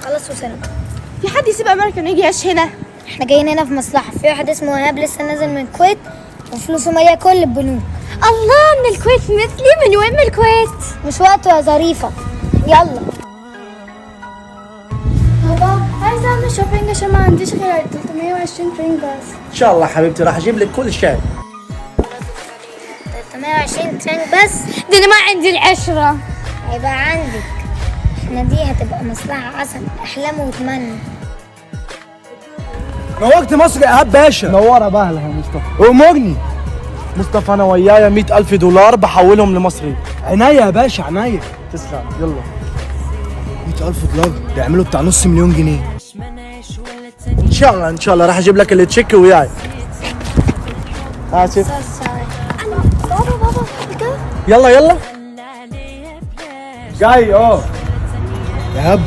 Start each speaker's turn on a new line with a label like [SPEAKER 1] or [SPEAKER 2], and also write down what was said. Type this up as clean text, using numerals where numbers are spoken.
[SPEAKER 1] خلاص وصلنا.
[SPEAKER 2] في حد يسيب امريكا ويجي يعيش هنا؟
[SPEAKER 1] احنا جايين هنا في مصلحة، في واحد اسمه ايهاب لسه نازل من الكويت وفلوسه مالية كل البنوك.
[SPEAKER 2] الله، من الكويت مثلي؟ من وين من الكويت؟
[SPEAKER 1] مش وقته يا ظريفة، يلا.
[SPEAKER 2] بابا عايزة اعمل شوبينج عشان ما عنديش غير 320 فرنك بس.
[SPEAKER 3] ان شاء الله حبيبتي راح اجيب لك كل شيء.
[SPEAKER 1] 320 فرنك بس؟
[SPEAKER 2] ده انا ما عندي ال10.
[SPEAKER 1] هيبقى عندك. احنا دي هتبقى مصلحة عسل، احلام وتمنى.
[SPEAKER 3] نورت مصر يا ايهاب باشا. نورها بهلها يا مصطفى. امرني مصطفى، انا ويايا 100,000 دولار بحولهم لمصري. عناية يا باشا عناية. تسلم. يلا 100,000 دولار ده يعملوا بتاع نص مليون جنيه. ان شاء الله ان شاء الله راح اجيب لك اللي تشيك وياي. اسف.
[SPEAKER 2] بابا
[SPEAKER 3] يلا يلا جاي. ايهاب